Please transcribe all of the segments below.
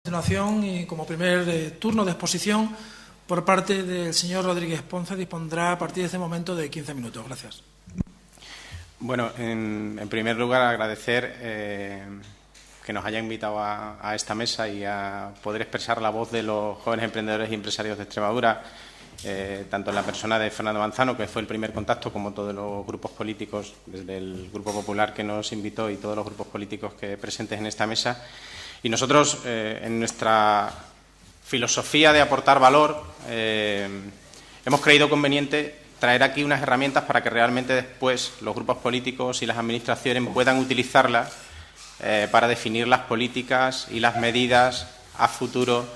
A continuación, y como primer turno de exposición, por parte del señor Rodríguez Ponce, dispondrá a partir de este momento de 15 minutos. Gracias. Bueno, en primer lugar, agradecer que nos haya invitado a esta mesa y a poder expresar la voz de los jóvenes emprendedores y empresarios de Extremadura, tanto en la persona de Fernando Manzano, que fue el primer contacto, como todos los grupos políticos, desde el Grupo Popular que nos invitó y todos los grupos políticos que presentes en esta mesa. Y nosotros, en nuestra filosofía de aportar valor, hemos creído conveniente traer aquí unas herramientas para que realmente después los grupos políticos y las administraciones puedan utilizarlas para definir las políticas y las medidas a futuro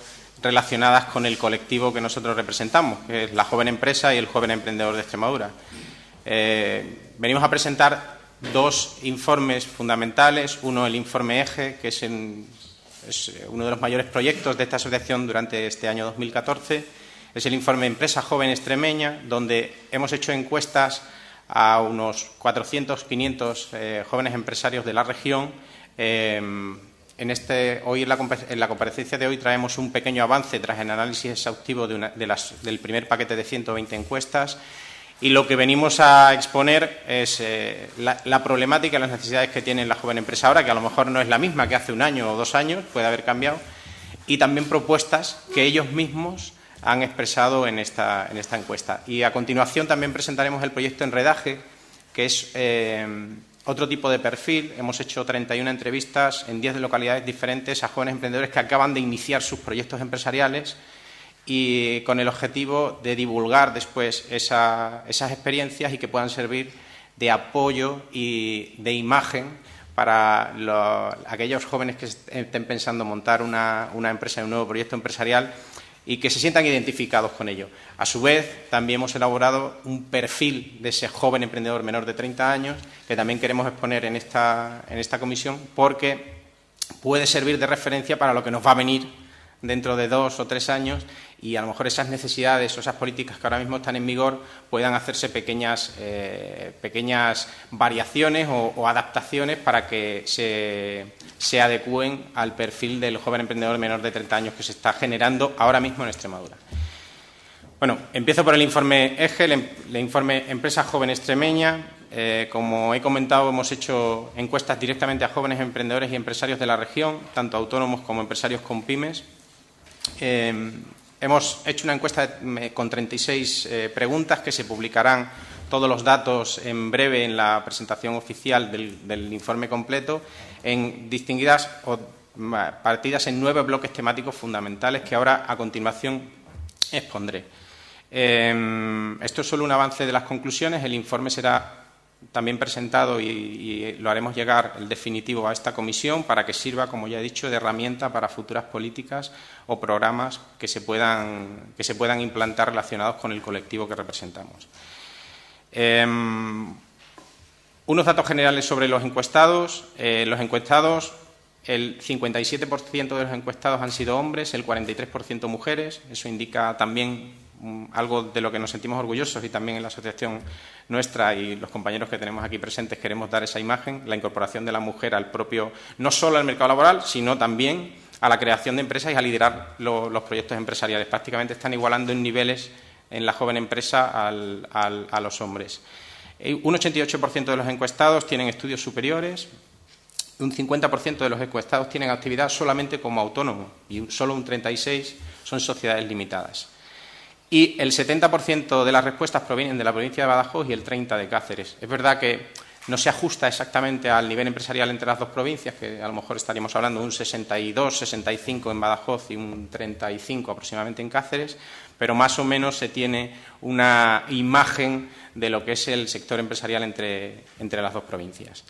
relacionadas con el colectivo que nosotros representamos, que es la joven empresa y el joven emprendedor de Extremadura. Venimos a presentar dos informes fundamentales. Uno, el informe EGE, que es uno de los mayores proyectos de esta asociación durante este año 2014. Es el informe Empresa Joven Extremeña, donde hemos hecho encuestas a unos 400, 500 jóvenes empresarios de la región. Hoy en la comparecencia de hoy traemos un pequeño avance tras el análisis exhaustivo del primer paquete de 120 encuestas. Y lo que venimos a exponer es la problemática y las necesidades que tiene la joven empresa ahora, que a lo mejor no es la misma que hace un año o 2 años, puede haber cambiado, y también propuestas que ellos mismos han expresado en esta encuesta. Y a continuación también presentaremos el proyecto Enredaje, que es otro tipo de perfil. Hemos hecho 31 entrevistas en 10 localidades diferentes a jóvenes emprendedores que acaban de iniciar sus proyectos empresariales, y con el objetivo de divulgar después esas experiencias y que puedan servir de apoyo y de imagen para aquellos jóvenes que estén pensando montar una empresa, un nuevo proyecto empresarial, y que se sientan identificados con ello. A su vez, también hemos elaborado un perfil de ese joven emprendedor menor de 30 años que también queremos exponer en esta comisión, porque puede servir de referencia para lo que nos va a venir dentro de 2 o 3 años, y a lo mejor esas necesidades o esas políticas que ahora mismo están en vigor puedan hacerse pequeñas variaciones o adaptaciones para que se adecúen al perfil del joven emprendedor menor de 30 años que se está generando ahora mismo en Extremadura. Bueno, empiezo por el informe EGE, el informe Empresa Joven Extremeña. Como he comentado, hemos hecho encuestas directamente a jóvenes emprendedores y empresarios de la región, tanto autónomos como empresarios con pymes. Hemos hecho una encuesta con 36 preguntas que se publicarán todos los datos en breve en la presentación oficial del informe completo, en distinguidas partidas en 9 bloques temáticos fundamentales que ahora a continuación expondré. Esto es solo un avance de las conclusiones. El informe será también presentado y lo haremos llegar el definitivo a esta comisión para que sirva, como ya he dicho, de herramienta para futuras políticas o programas que se puedan implantar relacionados con el colectivo que representamos. Unos datos generales sobre los encuestados. El 57% de los encuestados han sido hombres, el 43% mujeres. Eso indica también algo de lo que nos sentimos orgullosos, y también en la asociación nuestra y los compañeros que tenemos aquí presentes queremos dar esa imagen, la incorporación de la mujer no solo al mercado laboral, sino también a la creación de empresas y a liderar los proyectos empresariales. Prácticamente están igualando en niveles en la joven empresa a los hombres. Un 88% de los encuestados tienen estudios superiores, un 50% de los encuestados tienen actividad solamente como autónomo y solo un 36% son sociedades limitadas. Y el 70% de las respuestas provienen de la provincia de Badajoz y el 30% de Cáceres. Es verdad que no se ajusta exactamente al nivel empresarial entre las dos provincias, que a lo mejor estaríamos hablando de un 62-65 en Badajoz y un 35 aproximadamente en Cáceres, pero más o menos se tiene una imagen de lo que es el sector empresarial entre las dos provincias.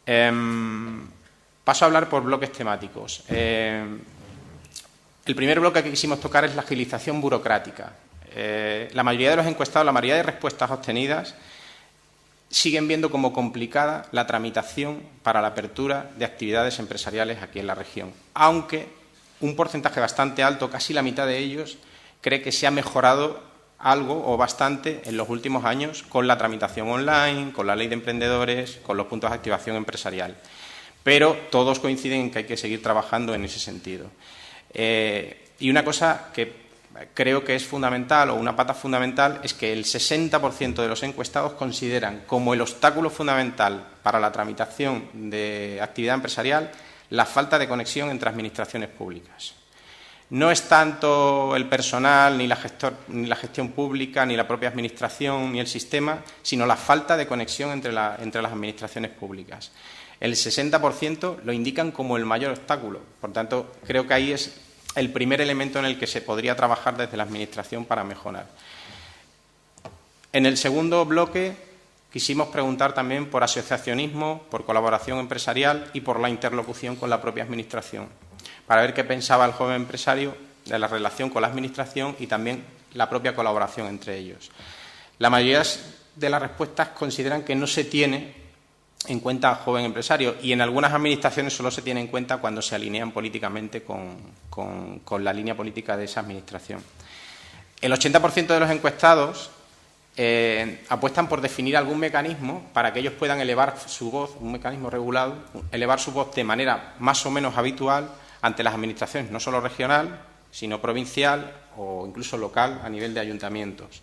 Paso a hablar por bloques temáticos. El primer bloque que quisimos tocar es la agilización burocrática. La mayoría de los encuestados, la mayoría de respuestas obtenidas, siguen viendo como complicada la tramitación para la apertura de actividades empresariales aquí en la región, aunque un porcentaje bastante alto, casi la mitad de ellos, cree que se ha mejorado algo o bastante en los últimos años con la tramitación online, con la ley de emprendedores, con los puntos de activación empresarial. pero todos coinciden en que hay que seguir trabajando en ese sentido. Y una cosa que creo que es fundamental, o una pata fundamental, es que el 60% de los encuestados consideran como el obstáculo fundamental para la tramitación de actividad empresarial la falta de conexión entre administraciones públicas. No es tanto el personal, ni la gestión pública, ni la propia administración, ni el sistema, sino la falta de conexión entre las administraciones públicas. El 60% lo indican como el mayor obstáculo. Por tanto, creo que ahí es el primer elemento en el que se podría trabajar desde la Administración para mejorar. En el segundo bloque quisimos preguntar también por asociacionismo, por colaboración empresarial y por la interlocución con la propia Administración, para ver qué pensaba el joven empresario de la relación con la Administración y también la propia colaboración entre ellos. La mayoría de las respuestas consideran que no se tiene en cuenta al joven empresario, y en algunas administraciones solo se tiene en cuenta cuando se alinean políticamente con la línea política de esa administración. El 80% de los encuestados apuestan por definir algún mecanismo para que ellos puedan elevar su voz, un mecanismo regulado, elevar su voz de manera más o menos habitual ante las administraciones, no solo regional, sino provincial o incluso local a nivel de ayuntamientos.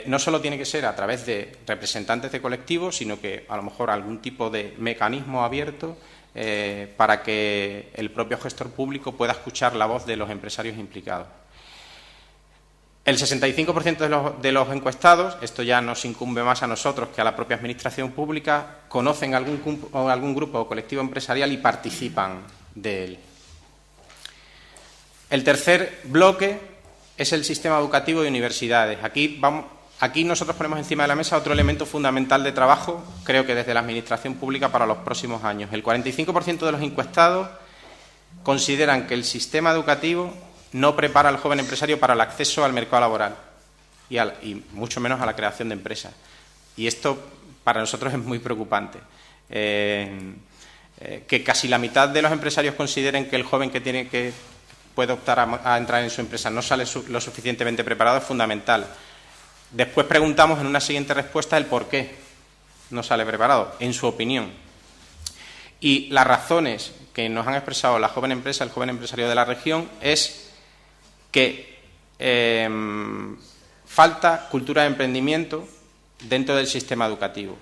No solo tiene que ser a través de representantes de colectivos, sino que a lo mejor algún tipo de mecanismo abierto para que el propio gestor público pueda escuchar la voz de los empresarios implicados. El 65% de los encuestados, esto ya nos incumbe más a nosotros que a la propia administración pública, conocen algún grupo o colectivo empresarial y participan de él. El tercer bloque es el sistema educativo de universidades. Aquí nosotros ponemos encima de la mesa otro elemento fundamental de trabajo, creo que desde la Administración pública para los próximos años. El 45% de los encuestados consideran que el sistema educativo no prepara al joven empresario para el acceso al mercado laboral y mucho menos a la creación de empresas. Y esto para nosotros es muy preocupante. Que casi la mitad de los empresarios consideren que el joven que puede optar a entrar en su empresa no sale lo suficientemente preparado es fundamental. Después preguntamos en una siguiente respuesta el por qué no sale preparado, en su opinión. Y las razones que nos han expresado la joven empresa, el joven empresario de la región, es que falta cultura de emprendimiento dentro del sistema educativo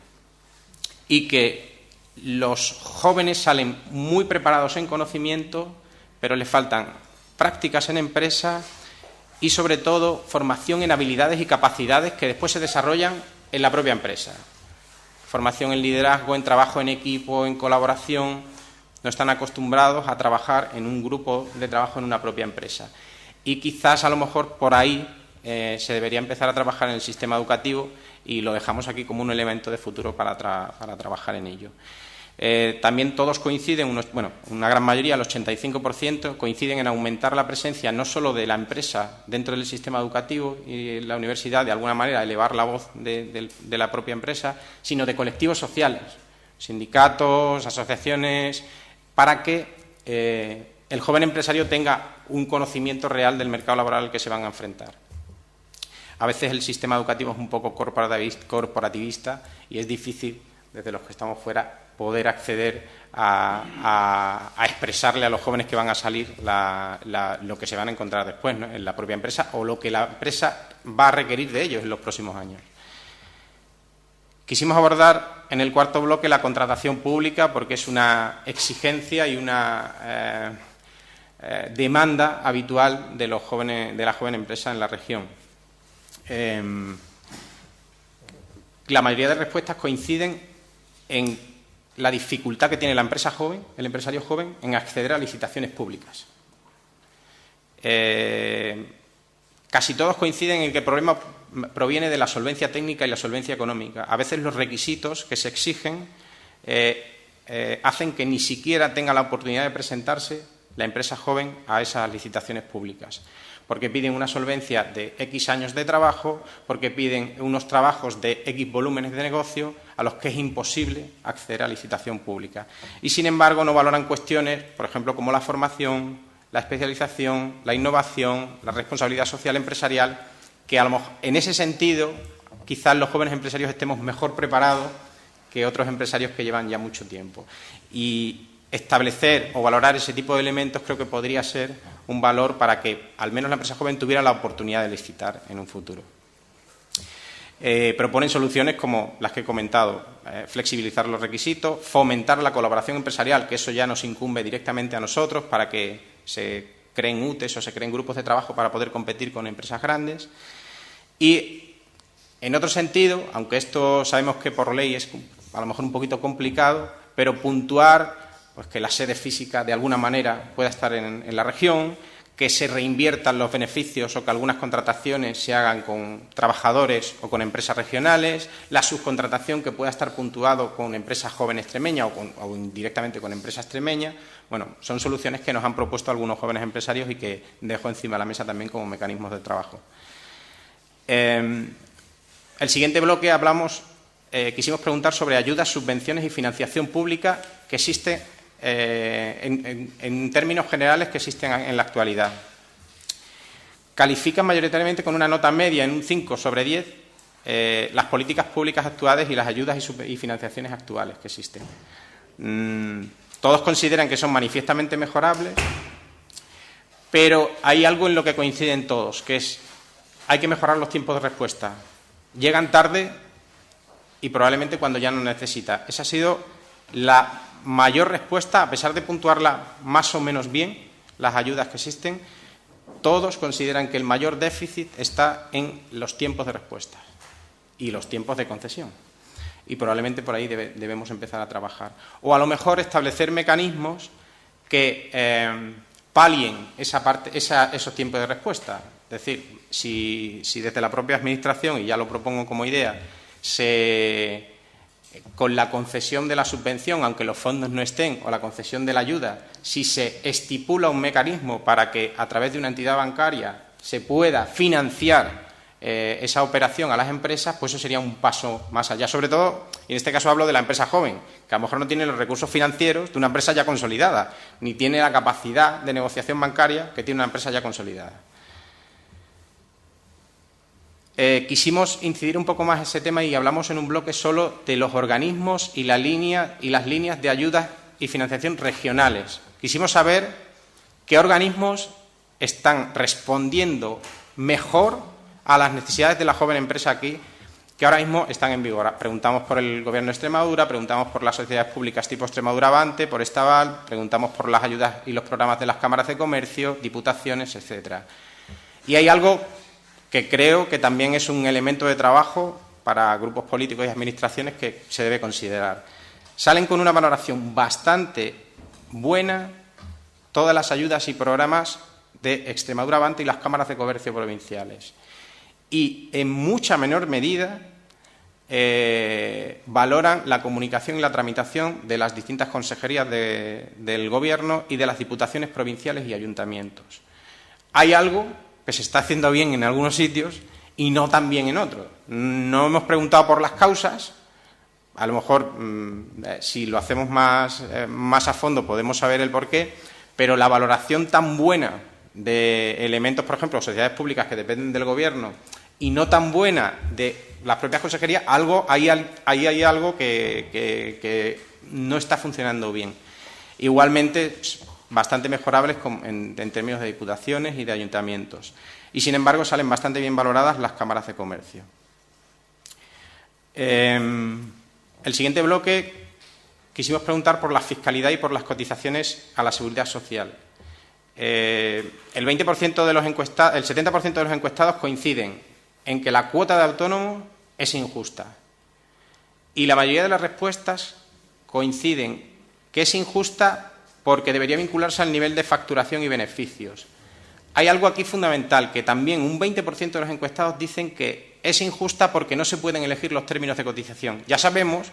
y que los jóvenes salen muy preparados en conocimiento, pero les faltan prácticas en empresa y, sobre todo, formación en habilidades y capacidades que después se desarrollan en la propia empresa. Formación en liderazgo, en trabajo en equipo, en colaboración. No están acostumbrados a trabajar en un grupo de trabajo en una propia empresa. Y quizás, a lo mejor, por ahí se debería empezar a trabajar en el sistema educativo y lo dejamos aquí como un elemento de futuro para trabajar en ello. También todos coinciden, una gran mayoría, el 85%, coinciden en aumentar la presencia no solo de la empresa dentro del sistema educativo y la universidad, de alguna manera elevar la voz de la propia empresa, sino de colectivos sociales, sindicatos, asociaciones, para que el joven empresario tenga un conocimiento real del mercado laboral al que se van a enfrentar. A veces el sistema educativo es un poco corporativista y es difícil, desde los que estamos fuera, poder acceder a expresarle a los jóvenes que van a salir lo que se van a encontrar después, ¿no?, en la propia empresa o lo que la empresa va a requerir de ellos en los próximos años. Quisimos abordar en el cuarto bloque la contratación pública porque es una exigencia y una demanda habitual de la joven empresa en la región. La mayoría de respuestas coinciden en la dificultad que tiene la empresa joven, el empresario joven, en acceder a licitaciones públicas. Casi todos coinciden en que el problema proviene de la solvencia técnica y la solvencia económica. A veces los requisitos que se exigen hacen que ni siquiera tenga la oportunidad de presentarse la empresa joven a esas licitaciones públicas, porque piden una solvencia de X años de trabajo, porque piden unos trabajos de X volúmenes de negocio a los que es imposible acceder a licitación pública. Y, sin embargo, no valoran cuestiones, por ejemplo, como la formación, la especialización, la innovación, la responsabilidad social empresarial, que a lo mejor, en ese sentido, quizás los jóvenes empresarios estemos mejor preparados que otros empresarios que llevan ya mucho tiempo. Y establecer o valorar ese tipo de elementos creo que podría ser un valor para que al menos la empresa joven tuviera la oportunidad de licitar en un futuro. Proponen soluciones como las que he comentado, flexibilizar los requisitos, fomentar la colaboración empresarial, que eso ya nos incumbe directamente a nosotros para que se creen UTEs o se creen grupos de trabajo para poder competir con empresas grandes. Y, en otro sentido, aunque esto sabemos que por ley es a lo mejor un poquito complicado, pero puntuar pues, que la sede física de alguna manera pueda estar en la región, que se reinviertan los beneficios o que algunas contrataciones se hagan con trabajadores o con empresas regionales, la subcontratación que pueda estar puntuado con empresas jóvenes extremeñas o indirectamente con empresas extremeñas. Bueno, son soluciones que nos han propuesto algunos jóvenes empresarios y que dejo encima de la mesa también como mecanismos de trabajo. El siguiente bloque quisimos preguntar sobre ayudas, subvenciones y financiación pública que existe en términos generales que existen en la actualidad. Califican mayoritariamente con una nota media en un 5 sobre 10 las políticas públicas actuales y las ayudas y financiaciones actuales que existen. Todos consideran que son manifiestamente mejorables, pero hay algo en lo que coinciden todos, que es hay que mejorar los tiempos de respuesta. Llegan tarde y probablemente cuando ya no necesita. Esa ha sido la mayor respuesta, a pesar de puntuarla más o menos bien, las ayudas que existen, todos consideran que el mayor déficit está en los tiempos de respuesta y los tiempos de concesión. Y probablemente por ahí debemos empezar a trabajar. O a lo mejor establecer mecanismos que palien esos tiempos de respuesta. Es decir, si desde la propia Administración, y ya lo propongo como idea, con la concesión de la subvención, aunque los fondos no estén, o la concesión de la ayuda, si se estipula un mecanismo para que a través de una entidad bancaria se pueda financiar esa operación a las empresas, pues eso sería un paso más allá. Sobre todo, y en este caso hablo de la empresa joven, que a lo mejor no tiene los recursos financieros de una empresa ya consolidada, ni tiene la capacidad de negociación bancaria que tiene una empresa ya consolidada. Quisimos incidir un poco más en ese tema y hablamos en un bloque solo de los organismos y las líneas de ayudas y financiación regionales. Quisimos saber qué organismos están respondiendo mejor a las necesidades de la joven empresa aquí, que ahora mismo están en vigor. Preguntamos por el Gobierno de Extremadura, preguntamos por las sociedades públicas tipo Extremadura Avante, por Estaval, preguntamos por las ayudas y los programas de las cámaras de comercio, diputaciones, etcétera. Y hay algo que creo que también es un elemento de trabajo para grupos políticos y administraciones que se debe considerar. Salen con una valoración bastante buena todas las ayudas y programas de Extremadura Avante y las cámaras de comercio provinciales. Y en mucha menor medida valoran la comunicación y la tramitación de las distintas consejerías del Gobierno y de las diputaciones provinciales y ayuntamientos. Hay algo que se está haciendo bien en algunos sitios y no tan bien en otros. No hemos preguntado por las causas. A lo mejor, si lo hacemos más a fondo, podemos saber el porqué, pero la valoración tan buena de elementos, por ejemplo, sociedades públicas que dependen del Gobierno y no tan buena de las propias consejerías, ahí hay algo que no está funcionando bien. Igualmente, bastante mejorables en términos de diputaciones y de ayuntamientos. Y, sin embargo, salen bastante bien valoradas las cámaras de comercio. El siguiente bloque quisimos preguntar por la fiscalidad y por las cotizaciones a la seguridad social. El 70% de los encuestados coinciden en que la cuota de autónomo es injusta. Y la mayoría de las respuestas coinciden que es injusta porque debería vincularse al nivel de facturación y beneficios. Hay algo aquí fundamental, que también un 20% de los encuestados dicen que es injusta porque no se pueden elegir los términos de cotización. Ya sabemos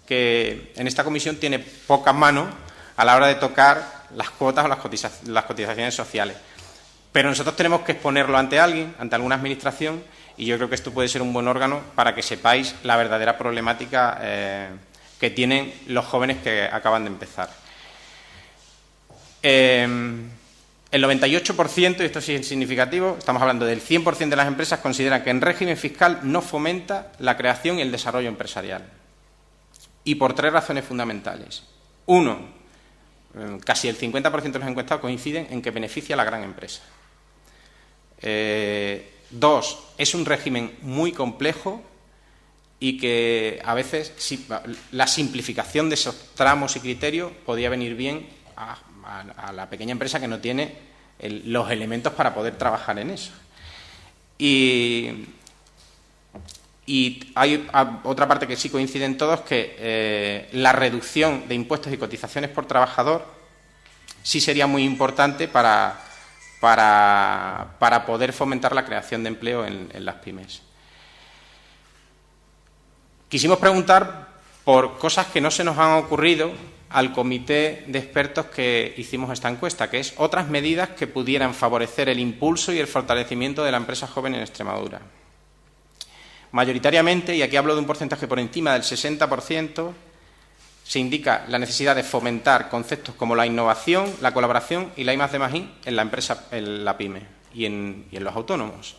que en esta comisión tiene pocas manos a la hora de tocar las cuotas o las cotizaciones sociales. Pero nosotros tenemos que exponerlo ante alguien, ante alguna administración, y yo creo que esto puede ser un buen órgano para que sepáis la verdadera problemática que tienen los jóvenes que acaban de empezar. El 98%, y esto sí es significativo, estamos hablando del 100% de las empresas, consideran que en régimen fiscal no fomenta la creación y el desarrollo empresarial. y por 3 razones fundamentales. Uno, casi el 50% de los encuestados coinciden en que beneficia a la gran empresa. 2, es un régimen muy complejo y que a veces la simplificación de esos tramos y criterios podría venir bien a la pequeña empresa que no tiene los elementos para poder trabajar en eso. Y hay otra parte que sí coinciden todos, que la reducción de impuestos y cotizaciones por trabajador sí sería muy importante para poder fomentar la creación de empleo en las pymes. Quisimos preguntar por cosas que no se nos han ocurrido al comité de expertos que hicimos esta encuesta, que es otras medidas que pudieran favorecer el impulso y el fortalecimiento de la empresa joven en Extremadura. Mayoritariamente, y aquí hablo de un porcentaje por encima del 60%, se indica la necesidad de fomentar conceptos como la innovación, la colaboración y la I+D+I en la empresa, en la pyme y en los autónomos.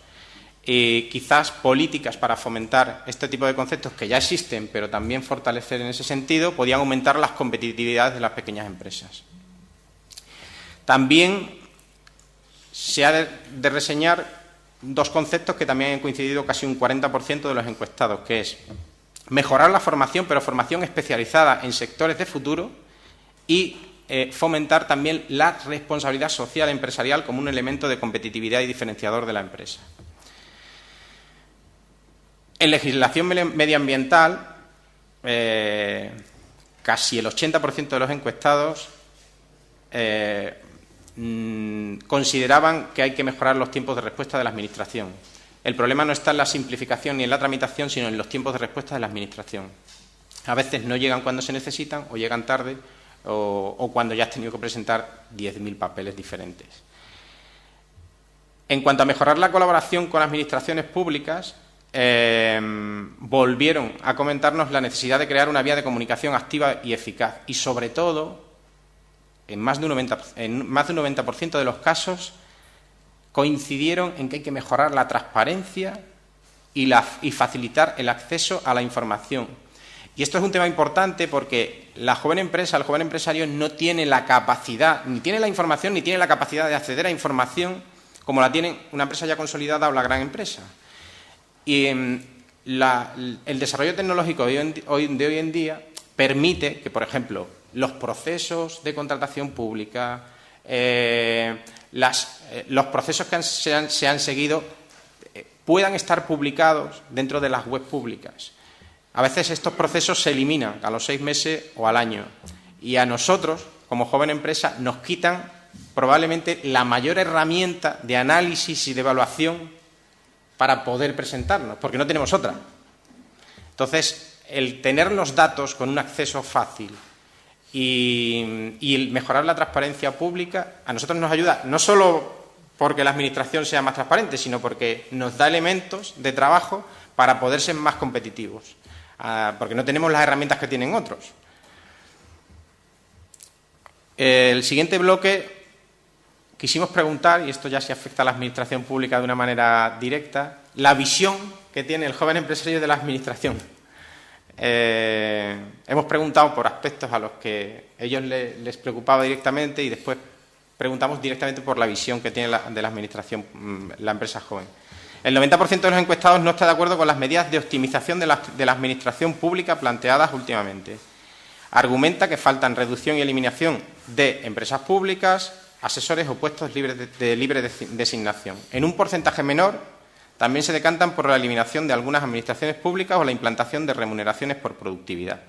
Quizás políticas para fomentar este tipo de conceptos que ya existen, pero también fortalecer en ese sentido, podían aumentar las competitividades de las pequeñas empresas. También se ha de reseñar 2 conceptos que también han coincidido casi un 40% de los encuestados, que es mejorar la formación, pero formación especializada en sectores de futuro, y fomentar también la responsabilidad social empresarial como un elemento de competitividad y diferenciador de la empresa. En legislación medioambiental, casi el 80% de los encuestados consideraban que hay que mejorar los tiempos de respuesta de la Administración. El problema no está en la simplificación ni en la tramitación, sino en los tiempos de respuesta de la Administración. A veces no llegan cuando se necesitan, o llegan tarde, o cuando ya has tenido que presentar 10.000 papeles diferentes. En cuanto a mejorar la colaboración con administraciones públicas, volvieron a comentarnos la necesidad de crear una vía de comunicación activa y eficaz, y sobre todo, en más de un 90% de los casos, coincidieron en que hay que mejorar la transparencia y facilitar el acceso a la información. Y esto es un tema importante porque la joven empresa, el joven empresario, no tiene la capacidad, ni tiene la información, ni tiene la capacidad de acceder a información como la tiene una empresa ya consolidada o la gran empresa. Y el desarrollo tecnológico de hoy en día permite que, por ejemplo, los procesos de contratación pública, los procesos que se han seguido puedan estar publicados dentro de las webs públicas. A veces estos procesos se eliminan a los 6 meses o al año, y a nosotros, como joven empresa, nos quitan probablemente la mayor herramienta de análisis y de evaluación para poder presentarnos, porque no tenemos otra. Entonces, el tener los datos con un acceso fácil y el mejorar la transparencia pública a nosotros nos ayuda, no solo porque la Administración sea más transparente, sino porque nos da elementos de trabajo para poder ser más competitivos, porque no tenemos las herramientas que tienen otros. El siguiente bloque quisimos preguntar, y esto ya se afecta a la Administración pública de una manera directa, la visión que tiene el joven empresario de la Administración. Hemos preguntado por aspectos a los que a ellos les preocupaba directamente, y después preguntamos directamente por la visión que tiene de la Administración, la empresa joven. El 90% de los encuestados no está de acuerdo con las medidas de optimización de la Administración pública planteadas últimamente. Argumenta que faltan reducción y eliminación de empresas públicas, asesores o puestos de libre designación. En un porcentaje menor, también se decantan por la eliminación de algunas administraciones públicas o la implantación de remuneraciones por productividad.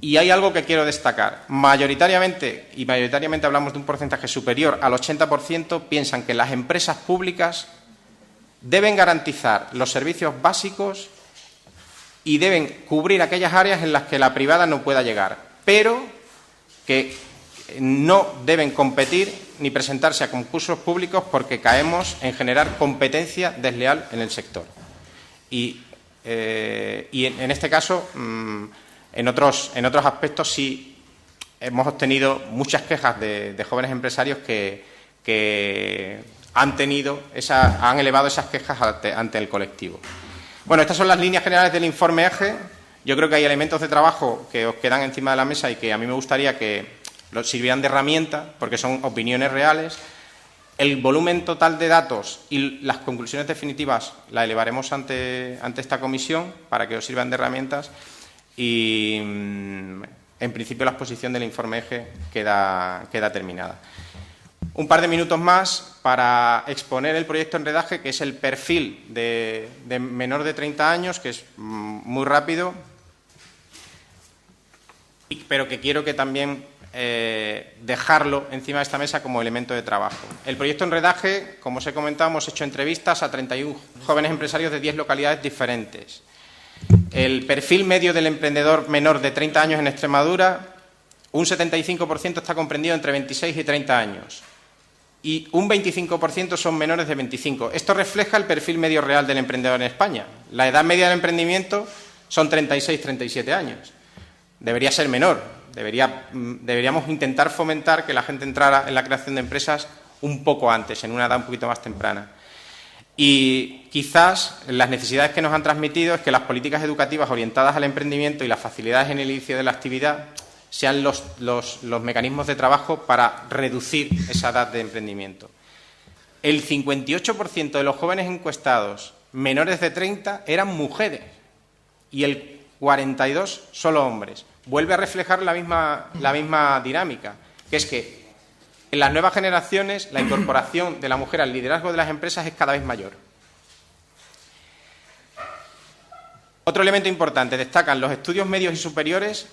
Y hay algo que quiero destacar. Mayoritariamente hablamos de un porcentaje superior al 80%, piensan que las empresas públicas deben garantizar los servicios básicos y deben cubrir aquellas áreas en las que la privada no pueda llegar, pero que no deben competir ni presentarse a concursos públicos porque caemos en generar competencia desleal en el sector. Y en este caso, en otros aspectos sí hemos obtenido muchas quejas de jóvenes empresarios que han elevado esas quejas ante el colectivo. Bueno, estas son las líneas generales del informe EGE. Yo creo que hay elementos de trabajo que os quedan encima de la mesa y que a mí me gustaría que los sirvieran de herramienta, porque son opiniones reales. El volumen total de datos y las conclusiones definitivas la elevaremos ante esta comisión para que os sirvan de herramientas y, en principio, la exposición del informe EGE queda terminada. Un par de minutos más para exponer el proyecto Enredaje, que es el perfil de menor de 30 años, que es muy rápido, pero que quiero que también dejarlo encima de esta mesa como elemento de trabajo. El proyecto Enredaje, como os he comentado, hemos hecho entrevistas a 31 jóvenes empresarios de 10 localidades diferentes. El perfil medio del emprendedor menor de 30 años en Extremadura, un 75% está comprendido entre 26 y 30 años y un 25% son menores de 25. Esto refleja el perfil medio real del emprendedor en España. La edad media del emprendimiento son 36-37 años. Debería ser menor. Deberíamos intentar fomentar que la gente entrara en la creación de empresas un poco antes, en una edad un poquito más temprana. Y quizás las necesidades que nos han transmitido es que las políticas educativas orientadas al emprendimiento y las facilidades en el inicio de la actividad sean los mecanismos de trabajo para reducir esa edad de emprendimiento. El 58% de los jóvenes encuestados menores de 30 eran mujeres y el 42% solo hombres. Vuelve a reflejar la misma dinámica, que es que en las nuevas generaciones la incorporación de la mujer al liderazgo de las empresas es cada vez mayor. Otro elemento importante, destacan los estudios medios y superiores,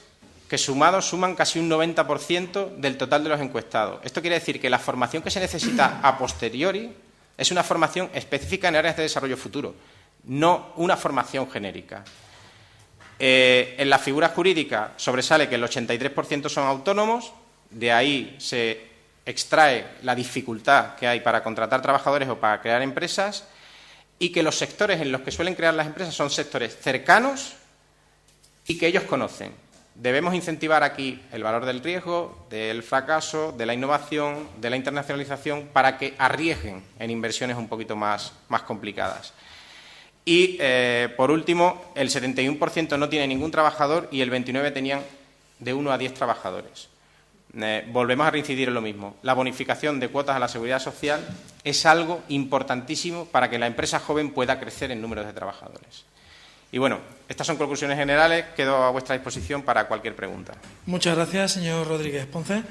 que sumados suman casi un 90% del total de los encuestados. Esto quiere decir que la formación que se necesita a posteriori es una formación específica en áreas de desarrollo futuro, no una formación genérica. En la figura jurídica sobresale que el 83% son autónomos, de ahí se extrae la dificultad que hay para contratar trabajadores o para crear empresas, y que los sectores en los que suelen crear las empresas son sectores cercanos y que ellos conocen. Debemos incentivar aquí el valor del riesgo, del fracaso, de la innovación, de la internacionalización, para que arriesguen en inversiones un poquito más complicadas. Y, por último, el 71% no tiene ningún trabajador y el 29% tenían de 1 a 10 trabajadores. Volvemos a reincidir en lo mismo. La bonificación de cuotas a la seguridad social es algo importantísimo para que la empresa joven pueda crecer en números de trabajadores. Y bueno, estas son conclusiones generales. Quedo a vuestra disposición para cualquier pregunta. Muchas gracias, señor Rodríguez Ponce.